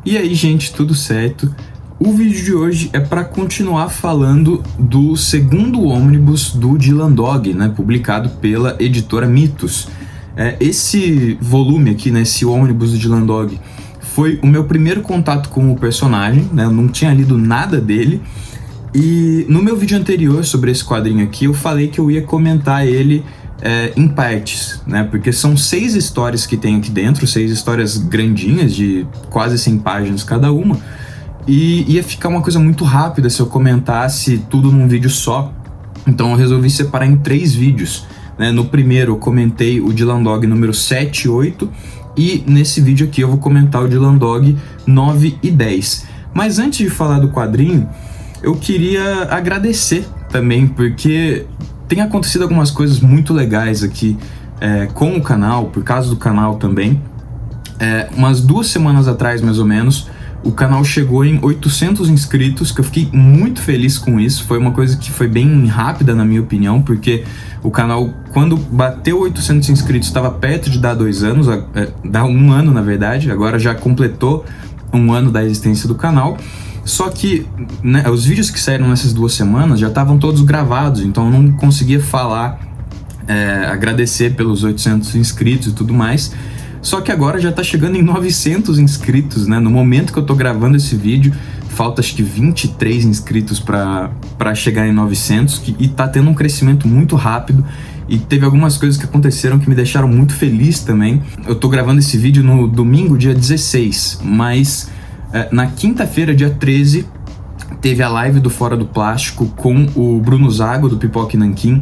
E aí, gente, tudo certo? O vídeo de hoje é para continuar falando do segundo ônibus do Dylan Dog, né, publicado pela editora Mitos. Esse volume aqui, né, esse ônibus do Dylan Dog, foi o meu primeiro contato com o personagem, né, eu não tinha lido nada dele. E no meu vídeo anterior sobre esse quadrinho aqui, eu falei que eu ia comentar ele em partes, né? Porque são 6 histórias que tem aqui dentro, 6 histórias grandinhas de quase 100 páginas cada uma, e ia ficar uma coisa muito rápida se eu comentasse tudo num vídeo só. Então eu resolvi separar em 3 vídeos, né? No primeiro eu comentei o Dylan Dog número 7 e 8, e nesse vídeo aqui eu vou comentar o Dylan Dog 9 e 10. Mas antes de falar do quadrinho, eu queria agradecer também, porque tem acontecido algumas coisas muito legais aqui com o canal, por causa do canal também. Umas 2 semanas atrás, mais ou menos, o canal chegou em 800 inscritos, que eu fiquei muito feliz com isso. Foi uma coisa que foi bem rápida, na minha opinião, porque o canal, quando bateu 800 inscritos, estava perto de dar 2 anos, dar 1 ano, na verdade. Agora já completou 1 ano da existência do canal. Só que, né, os vídeos que saíram nessas 2 semanas já estavam todos gravados, então eu não conseguia falar, agradecer pelos 800 inscritos e tudo mais. Só que agora já tá chegando em 900 inscritos, né? No momento que eu tô gravando esse vídeo, falta acho que 23 inscritos pra chegar em 900, e tá tendo um crescimento muito rápido. E teve algumas coisas que aconteceram que me deixaram muito feliz também. Eu tô gravando esse vídeo no domingo, dia 16, mas na quinta-feira, dia 13, teve a live do Fora do Plástico com o Bruno Zago, do Pipoca e Nanquim.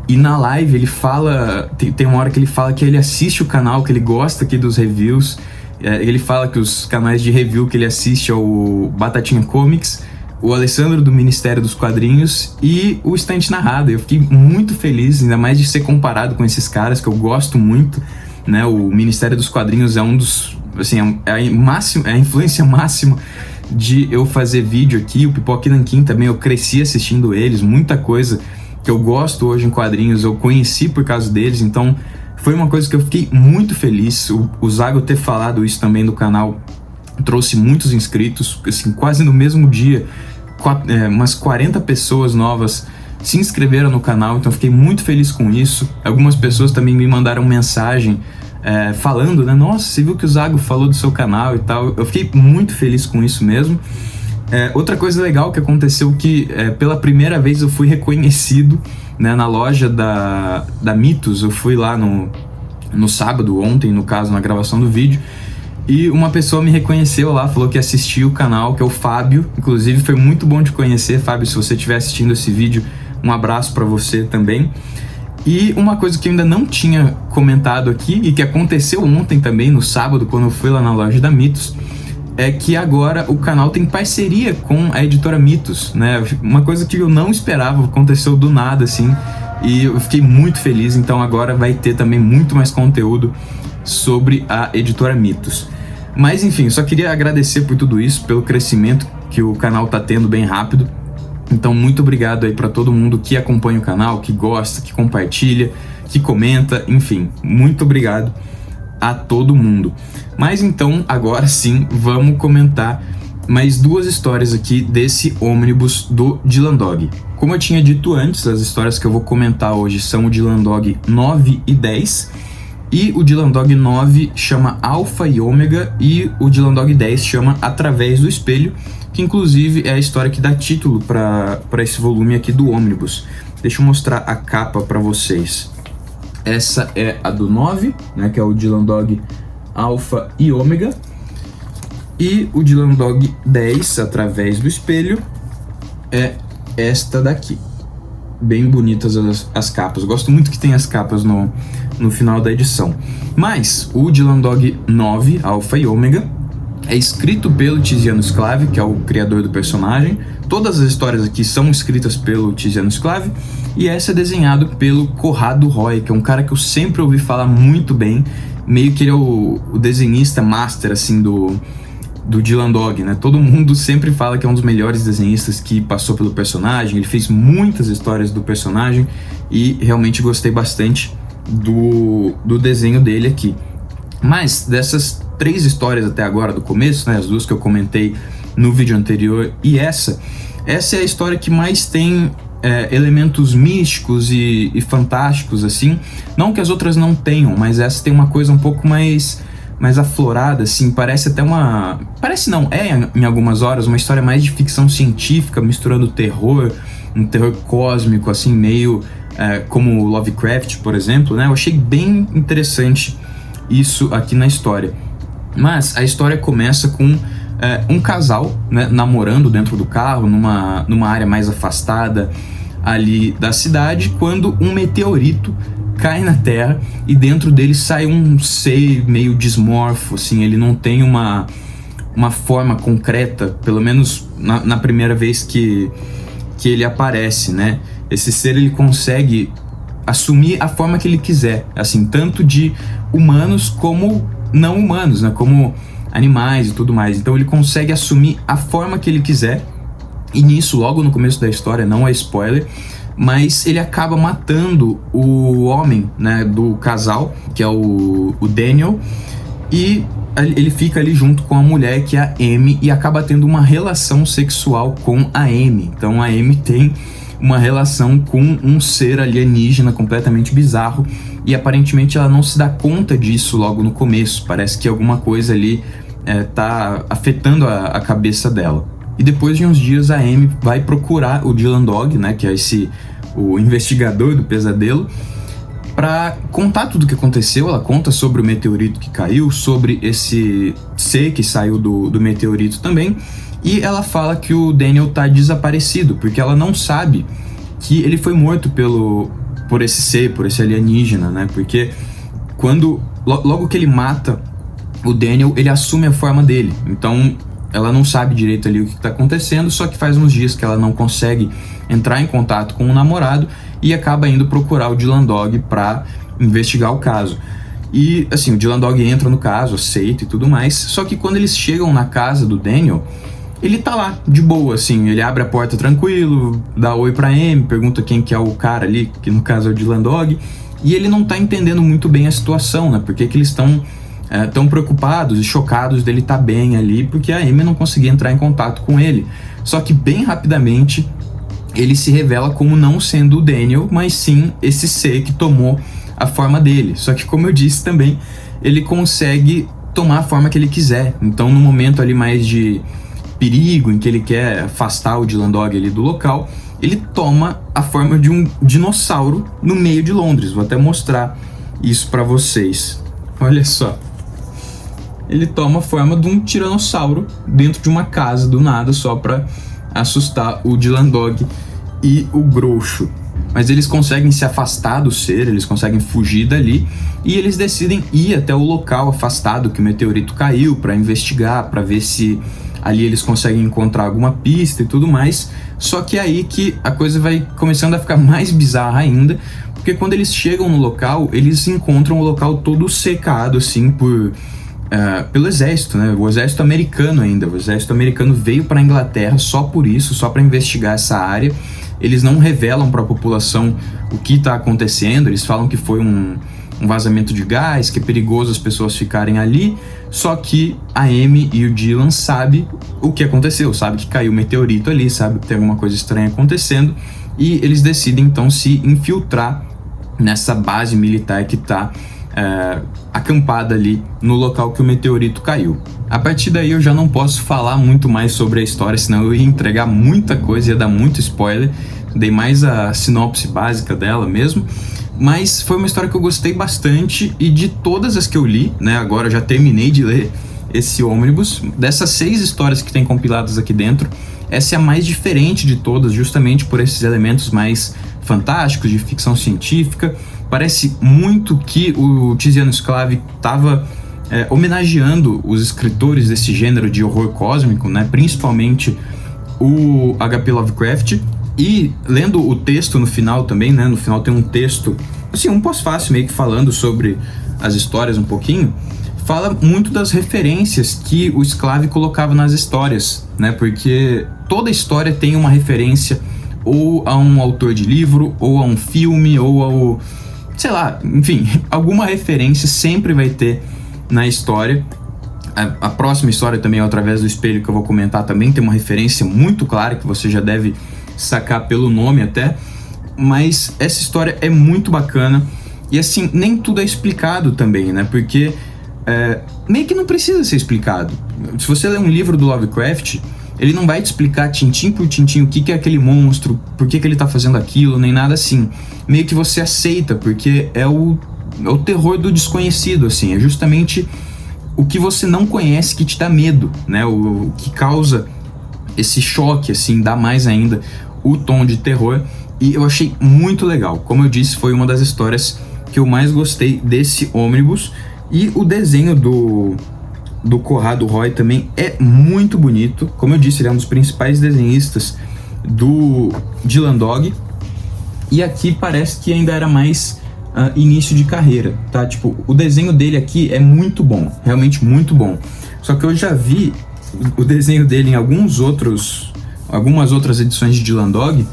E na live ele fala, tem uma hora que ele fala que ele assiste o canal, que ele gosta aqui dos reviews. Ele fala que os canais de review que ele assiste é o Batatinha Comics, o Alessandro do Ministério dos Quadrinhos e o Estante Narrado. Eu fiquei muito feliz, ainda mais de ser comparado com esses caras que eu gosto muito, né? O Ministério dos Quadrinhos é um dos, assim, é a influência máxima de eu fazer vídeo aqui. O Pipoca e Nanquim também, eu cresci assistindo eles, muita coisa que eu gosto hoje em quadrinhos eu conheci por causa deles, então foi uma coisa que eu fiquei muito feliz. O Zago ter falado isso também do canal trouxe muitos inscritos, assim, quase no mesmo dia, umas 40 pessoas novas se inscreveram no canal, então eu fiquei muito feliz com isso. Algumas pessoas também me mandaram mensagem falando, né, nossa, você viu que o Zago falou do seu canal e tal. Eu fiquei muito feliz com isso mesmo. Outra coisa legal que aconteceu que pela primeira vez eu fui reconhecido, né, na loja da Mitos. Eu fui lá no sábado, ontem no caso, na gravação do vídeo, e uma pessoa me reconheceu lá, falou que assistiu o canal, que é o Fábio. Inclusive foi muito bom te conhecer, Fábio, se você estiver assistindo esse vídeo, um abraço para você também. E uma coisa que eu ainda não tinha comentado aqui e que aconteceu ontem também, no sábado, quando eu fui lá na loja da Mitos, é que agora o canal tem parceria com a editora Mitos, né? Uma coisa que eu não esperava, aconteceu do nada, assim, e eu fiquei muito feliz. Então agora vai ter também muito mais conteúdo sobre a editora Mitos. Mas enfim, eu só queria agradecer por tudo isso, pelo crescimento que o canal tá tendo bem rápido. Então muito obrigado aí para todo mundo que acompanha o canal, que gosta, que compartilha, que comenta, enfim, muito obrigado a todo mundo. Mas então, agora sim, vamos comentar mais 2 histórias aqui desse ônibus do Dylan Dog. Como eu tinha dito antes, as histórias que eu vou comentar hoje são o Dylan Dog 9 e 10, e o Dylan Dog 9 chama Alpha e Ômega, e o Dylan Dog 10 chama Através do Espelho, que inclusive é a história que dá título para esse volume aqui do ônibus. Deixa eu mostrar a capa para vocês. Essa é a do 9, né, que é o Dylan Dog Alpha e Ômega. E o Dylan Dog 10, Através do Espelho, é esta daqui. Bem bonitas as capas. Gosto muito que tem as capas no final da edição. Mas o Dylan Dog 9, Alpha e Ômega, é escrito pelo Tiziano Sclavi, que é o criador do personagem. Todas as histórias aqui são escritas pelo Tiziano Sclavi. E essa é desenhado pelo Corrado Roy, que é um cara que eu sempre ouvi falar muito bem. Meio que ele é o desenhista master, assim, do Dylan Dog, né? Todo mundo sempre fala que é um dos melhores desenhistas que passou pelo personagem. Ele fez muitas histórias do personagem e realmente gostei bastante do desenho dele aqui. Mas dessas 3 histórias até agora do começo, né, as 2 que eu comentei no vídeo anterior e essa é a história que mais tem elementos místicos e fantásticos, assim. Não que as outras não tenham, mas essa tem uma coisa um pouco mais aflorada, assim. Parece até Parece não, em algumas horas, uma história mais de ficção científica, misturando terror, um terror cósmico, assim, meio como Lovecraft, por exemplo, né? Eu achei bem interessante isso aqui na história. Mas a história começa com um casal, né, namorando dentro do carro, numa área mais afastada ali da cidade, quando um meteorito cai na Terra e dentro dele sai um ser meio dismorfo, assim. Ele não tem uma forma concreta, pelo menos na primeira vez que ele aparece, né? Esse ser, ele consegue assumir a forma que ele quiser, assim, tanto de humanos como não humanos, né? Como animais e tudo mais. Então ele consegue assumir a forma que ele quiser, e nisso, logo no começo da história, não é spoiler, mas ele acaba matando o homem, né, do casal, que é o Daniel, e ele fica ali junto com a mulher, que é a Amy, e acaba tendo uma relação sexual com a Amy. Então a Amy tem uma relação com um ser alienígena completamente bizarro, e aparentemente ela não se dá conta disso logo no começo. Parece que alguma coisa ali tá afetando a cabeça dela. E depois de uns dias a Amy vai procurar o Dylan Dog, né, que é o investigador do pesadelo, para contar tudo o que aconteceu. Ela conta sobre o meteorito que caiu, sobre esse ser que saiu do meteorito também, e ela fala que o Daniel tá desaparecido, porque ela não sabe que ele foi morto por esse ser, por esse alienígena, né? Porque logo que ele mata o Daniel, ele assume a forma dele. Então ela não sabe direito ali o que tá acontecendo, só que faz uns dias que ela não consegue entrar em contato com o namorado e acaba indo procurar o Dylan Dog pra investigar o caso. E assim, o Dylan Dog entra no caso, aceita e tudo mais, só que quando eles chegam na casa do Daniel, ele tá lá, de boa, assim. Ele abre a porta tranquilo, dá oi pra Amy, pergunta quem que é o cara ali, que no caso é o Dylan Dog, e ele não tá entendendo muito bem a situação, né? Porque que eles estão tão preocupados e chocados dele tá bem ali, porque a Amy não conseguia entrar em contato com ele. Só que bem rapidamente ele se revela como não sendo o Daniel, mas sim esse ser que tomou a forma dele. Só que, como eu disse também, ele consegue tomar a forma que ele quiser. Então, no momento ali mais de perigo, em que ele quer afastar o Dylan Dog ali do local, ele toma a forma de um dinossauro no meio de Londres. Vou até mostrar isso pra vocês. Olha só. Ele toma a forma de um tiranossauro dentro de uma casa do nada, só pra assustar o Dylan Dog e o Groucho. Mas eles conseguem se afastar do ser, eles conseguem fugir dali, e eles decidem ir até o local afastado que o meteorito caiu para investigar, para ver se ali eles conseguem encontrar alguma pista e tudo mais. Só que é aí que a coisa vai começando a ficar mais bizarra ainda, porque quando eles chegam no local, eles encontram o local todo secado, assim, pelo exército, né? O exército americano ainda. O exército americano veio para a Inglaterra só por isso, só para investigar essa área. Eles não revelam para a população o que está acontecendo. Eles falam que foi um vazamento de gás, que é perigoso as pessoas ficarem ali. Só que a Amy e o Dylan sabem o que aconteceu, sabe que caiu um meteorito ali, sabe que tem alguma coisa estranha acontecendo, e eles decidem então se infiltrar nessa base militar que está acampada ali no local que o meteorito caiu. A partir daí eu já não posso falar muito mais sobre a história, senão eu ia entregar muita coisa, ia dar muito spoiler. Dei mais a sinopse básica dela mesmo, mas foi uma história que eu gostei bastante, e de todas as que eu li, né, agora eu já terminei de ler esse ônibus, dessas 6 histórias que tem compiladas aqui dentro, essa é a mais diferente de todas, justamente por esses elementos mais fantásticos, de ficção científica. Parece muito que o Tiziano Sclavi estava homenageando os escritores desse gênero de horror cósmico, né? Principalmente o H.P. Lovecraft. E lendo o texto no final também, né? No final tem um texto, assim, um pós-fácil meio que falando sobre as histórias um pouquinho. Fala muito das referências que o Sclavi colocava nas histórias, né? Porque toda história tem uma referência ou a um autor de livro, ou a um filme, ou ao... sei lá, enfim, alguma referência sempre vai ter na história. A próxima história também é Através do Espelho, que eu vou comentar também, tem uma referência muito clara que você já deve sacar pelo nome até, mas essa história é muito bacana e assim, nem tudo é explicado também, né, porque meio que não precisa ser explicado. Se você ler um livro do Lovecraft, ele não vai te explicar tintim por tintim o que é aquele monstro, por que ele tá fazendo aquilo, nem nada assim. Meio que você aceita, porque é o terror do desconhecido, assim. É justamente o que você não conhece que te dá medo, né? O que causa esse choque, assim, dá mais ainda o tom de terror. E eu achei muito legal. Como eu disse, foi uma das histórias que eu mais gostei desse ônibus. E o desenho do Conrado Roy também é muito bonito. Como eu disse, ele é um dos principais desenhistas do Dylan Dog. E aqui parece que ainda era mais início de carreira, tá? Tipo, o desenho dele aqui é muito bom, realmente muito bom. Só que eu já vi o desenho dele em algumas outras edições de Dylan Dog,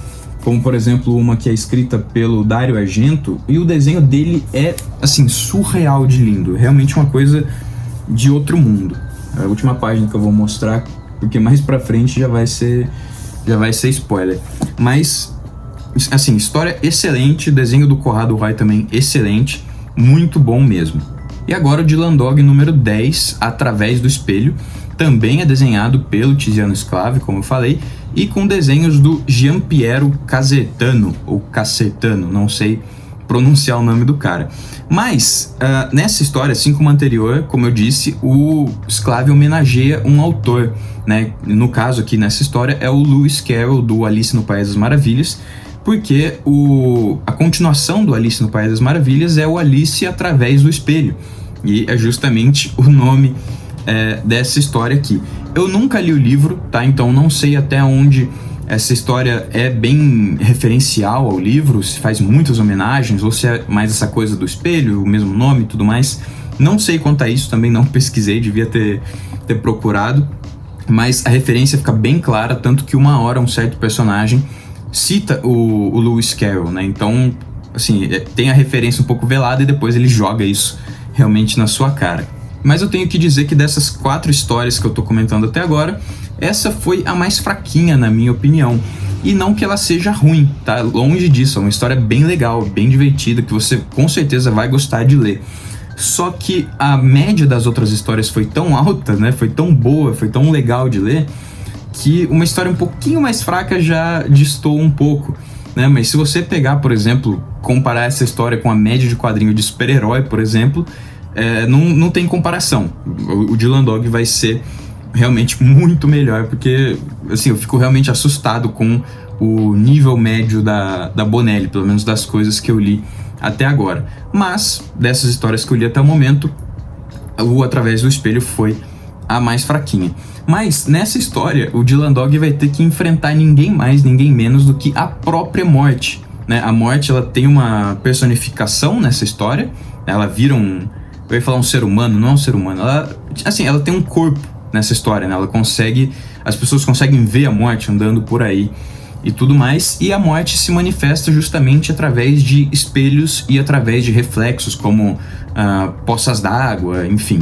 como por exemplo uma que é escrita pelo Dario Argento, e o desenho dele é, assim, surreal de lindo. Realmente uma coisa de outro mundo. A última página que eu vou mostrar, porque mais pra frente já vai ser spoiler. Mas, assim, história excelente, desenho do Conrado Roy também excelente, muito bom mesmo. E agora o Dylan Dog número 10, Através do Espelho, também é desenhado pelo Tiziano Sclave, como eu falei, e com desenhos do Gianpiero Cassetano, ou Cassetano, não sei pronunciar o nome do cara. Mas, nessa história, assim como a anterior, como eu disse, o Sclave homenageia um autor, né? No caso aqui, nessa história, é o Lewis Carroll, do Alice no País das Maravilhas, porque a continuação do Alice no País das Maravilhas é o Alice Através do Espelho, e é justamente o nome dessa história aqui. Eu nunca li o livro, tá? Então não sei até onde essa história é bem referencial ao livro, se faz muitas homenagens, ou se é mais essa coisa do espelho, o mesmo nome e tudo mais. Não sei quanto a isso, também não pesquisei, devia ter procurado, mas a referência fica bem clara, tanto que uma hora um certo personagem cita o Lewis Carroll, né? Então, assim, tem a referência um pouco velada e depois ele joga isso realmente na sua cara. Mas eu tenho que dizer que dessas 4 histórias que eu tô comentando até agora, essa foi a mais fraquinha, na minha opinião. E não que ela seja ruim, tá? Longe disso, é uma história bem legal, bem divertida, que você com certeza vai gostar de ler. Só que a média das outras histórias foi tão alta, né? Foi tão boa, foi tão legal de ler, que uma história um pouquinho mais fraca já destoou um pouco, né? Mas se você pegar, por exemplo, comparar essa história com a média de quadrinho de super-herói, por exemplo, não tem comparação. O Dylan Dog vai ser realmente muito melhor, porque assim, eu fico realmente assustado com o nível médio da Bonelli, pelo menos das coisas que eu li até agora. Mas, dessas histórias que eu li até o momento, o Através do Espelho foi a mais fraquinha. Mas, nessa história, o Dylan Dog vai ter que enfrentar ninguém mais, ninguém menos do que a própria morte, né? A morte, ela tem uma personificação nessa história, ela vira eu ia falar um ser humano, não é um ser humano, ela tem um corpo nessa história, né? As pessoas conseguem ver a morte andando por aí e tudo mais, e a morte se manifesta justamente através de espelhos e através de reflexos, como poças d'água, enfim,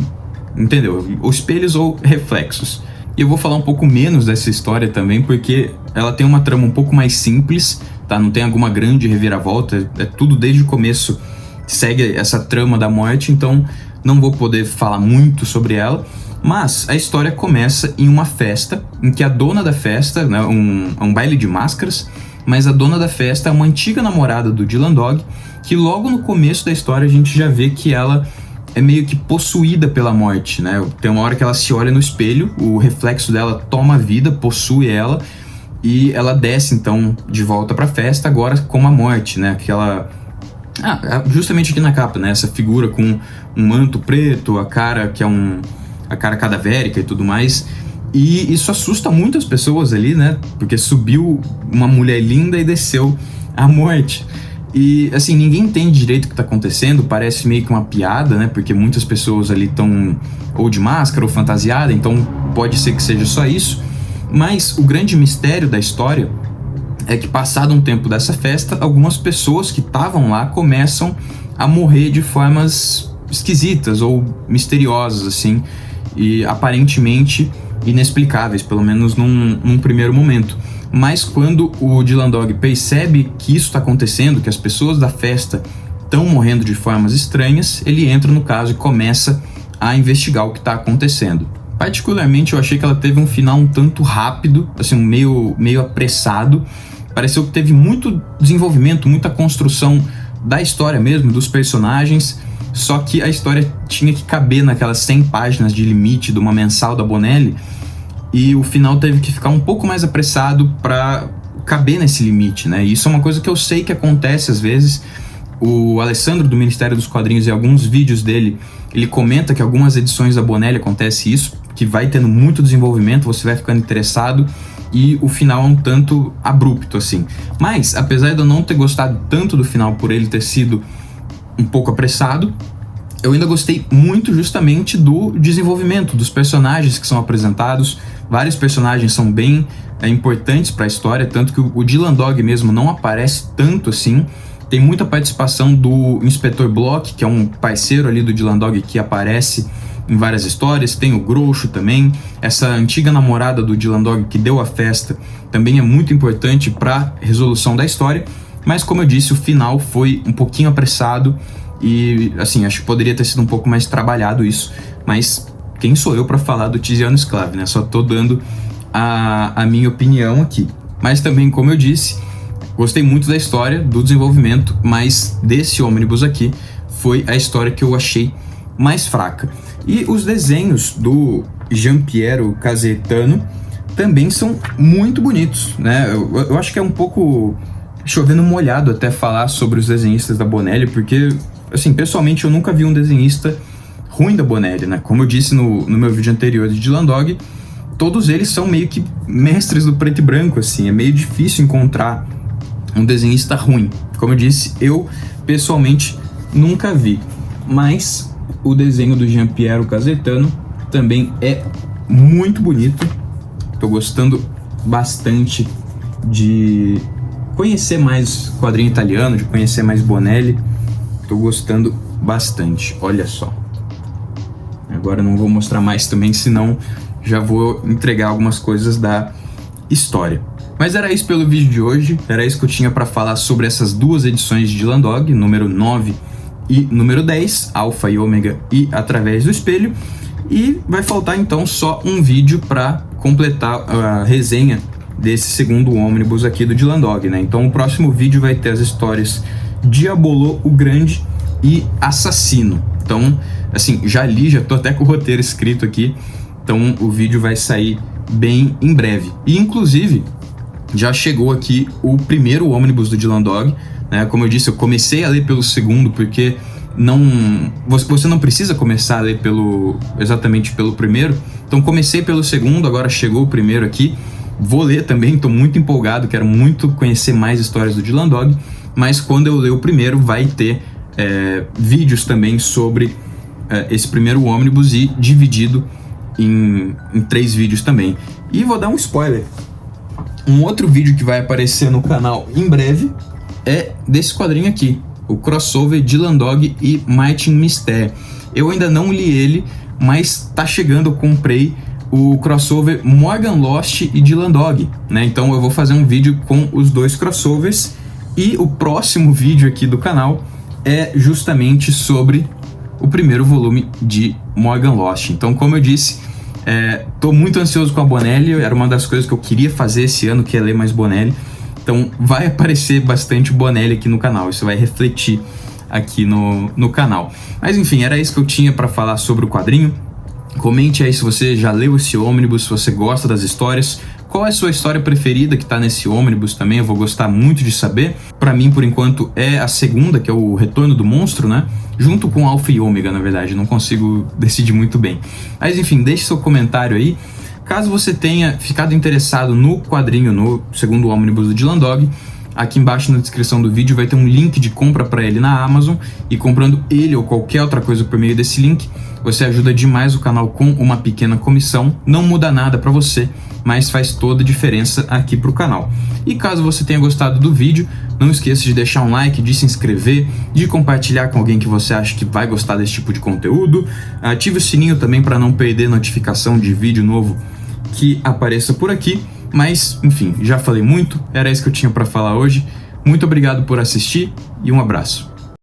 entendeu? Ou espelhos ou reflexos. E eu vou falar um pouco menos dessa história também, porque ela tem uma trama um pouco mais simples, tá? Não tem alguma grande reviravolta, é tudo desde o começo, segue essa trama da morte, então não vou poder falar muito sobre ela. Mas a história começa em uma festa, em que a dona da festa, né, um baile de máscaras, mas a dona da festa é uma antiga namorada do Dylan Dog, que logo no começo da história a gente já vê que ela é meio que possuída pela morte, né? Tem uma hora que ela se olha no espelho, o reflexo dela toma vida, possui ela, e ela desce então de volta pra festa, agora como a morte, né? Justamente aqui na capa, né? Essa figura com um manto preto, a cara que é a cara cadavérica e tudo mais. E isso assusta muitas pessoas ali, né? Porque subiu uma mulher linda e desceu a morte. E, assim, ninguém entende direito o que tá acontecendo, parece meio que uma piada, né? Porque muitas pessoas ali estão ou de máscara ou fantasiada, então pode ser que seja só isso. Mas o grande mistério da história é que, passado um tempo dessa festa, algumas pessoas que estavam lá começam a morrer de formas esquisitas ou misteriosas, assim. e aparentemente inexplicáveis, pelo menos num primeiro momento. Mas quando o Dylan Dog percebe que isso está acontecendo, que as pessoas da festa estão morrendo de formas estranhas, ele entra no caso e começa a investigar o que está acontecendo. Particularmente eu achei que ela teve um final um tanto rápido, assim, meio apressado. Pareceu que teve muito desenvolvimento, muita construção da história mesmo, dos personagens, só que a história tinha que caber naquelas 100 páginas de limite de uma mensal da Bonelli, e o final teve que ficar um pouco mais apressado para caber nesse limite, né? E isso é uma coisa que eu sei que acontece às vezes. O Alessandro do Ministério dos Quadrinhos, em alguns vídeos dele, ele comenta que algumas edições da Bonelli acontece isso, que vai tendo muito desenvolvimento, você vai ficando interessado e o final é um tanto abrupto, assim. Mas, apesar de eu não ter gostado tanto do final por ele ter sido um pouco apressado, eu ainda gostei muito justamente do desenvolvimento dos personagens que são apresentados. Vários personagens são bem importantes para a história, tanto que o Dylan Dog mesmo não aparece tanto assim. Tem muita participação do Inspetor Block, que é um parceiro ali do Dylan Dog que aparece em várias histórias. Tem o Groucho também. Essa antiga namorada do Dylan Dog que deu a festa também é muito importante para a resolução da história. Mas como eu disse, o final foi um pouquinho apressado e, assim, acho que poderia ter sido um pouco mais trabalhado isso. Mas quem sou eu para falar do Tiziano Sclavi, né? Só tô dando a minha opinião aqui. Mas também, como eu disse, gostei muito da história, do desenvolvimento, mas desse ônibus aqui foi a história que eu achei mais fraca. E os desenhos do Giampiero Cassetano também são muito bonitos, né? Eu acho que é um pouco chovendo molhado até falar sobre os desenhistas da Bonelli, porque, assim, pessoalmente eu nunca vi um desenhista ruim da Bonelli, né? Como eu disse no meu vídeo anterior de Dylan Dog, todos eles são meio que mestres do preto e branco, assim, é meio difícil encontrar um desenhista ruim. Como eu disse, eu pessoalmente nunca vi, mas o desenho do Giampiero Cassetano também é muito bonito. Tô gostando bastante de conhecer mais quadrinho italiano, de conhecer mais Bonelli. Tô gostando bastante, olha só. Agora eu não vou mostrar mais também, senão já vou entregar algumas coisas da história. Mas era isso pelo vídeo de hoje, era isso que eu tinha para falar sobre essas duas edições de Dylan Dog, número 9 e número 10, Alpha e Ômega e Através do Espelho. E vai faltar então só um vídeo para completar a resenha desse segundo ônibus aqui do Dylan Dog, né? Então o próximo vídeo vai ter as histórias Diabolô o Grande e Assassino. Então, assim, já tô até com o roteiro escrito aqui, então o vídeo vai sair bem em breve. E inclusive já chegou aqui o primeiro ônibus do Dylan Dog, né? Como eu disse, eu comecei a ler pelo segundo, porque você não precisa começar a ler exatamente pelo primeiro. Então comecei pelo segundo, agora chegou o primeiro aqui. Vou ler também, estou muito empolgado, quero muito conhecer mais histórias do Dylan Dog, mas quando eu ler o primeiro vai ter vídeos também sobre esse primeiro ônibus e dividido em 3 vídeos também. E vou dar um spoiler. Um outro vídeo que vai aparecer no canal em breve é desse quadrinho aqui, o crossover Dylan Dog e Martin Mysterio. Eu ainda não li ele, mas tá chegando, eu comprei o crossover Morgan Lost e Dylan Dog, né? Então eu vou fazer um vídeo com os dois crossovers, e o próximo vídeo aqui do canal é justamente sobre o primeiro volume de Morgan Lost. Então, como eu disse, tô muito ansioso com a Bonelli, era uma das coisas que eu queria fazer esse ano, que é ler mais Bonelli. Então vai aparecer bastante Bonelli aqui no canal, isso vai refletir aqui no canal. Mas enfim, era isso que eu tinha para falar sobre o quadrinho. Comente aí se você já leu esse ônibus, se você gosta das histórias. Qual é a sua história preferida que tá nesse ônibus também? Eu vou gostar muito de saber. Para mim, por enquanto, é a segunda, que é o Retorno do Monstro, né? Junto com Alpha e Ômega, na verdade. Não consigo decidir muito bem. Mas enfim, deixe seu comentário aí. Caso você tenha ficado interessado no quadrinho, no segundo ônibus do Dylan Dog, aqui embaixo na descrição do vídeo vai ter um link de compra para ele na Amazon, e comprando ele ou qualquer outra coisa por meio desse link, você ajuda demais o canal com uma pequena comissão. Não muda nada para você, mas faz toda a diferença aqui pro canal. E caso você tenha gostado do vídeo, Não esqueça de deixar um like, de se inscrever, de compartilhar com alguém que você acha que vai gostar desse tipo de conteúdo. Ative o sininho também para não perder notificação de vídeo novo que apareça por aqui. Mas, enfim, já falei muito, era isso que eu tinha para falar hoje. Muito obrigado por assistir e um abraço.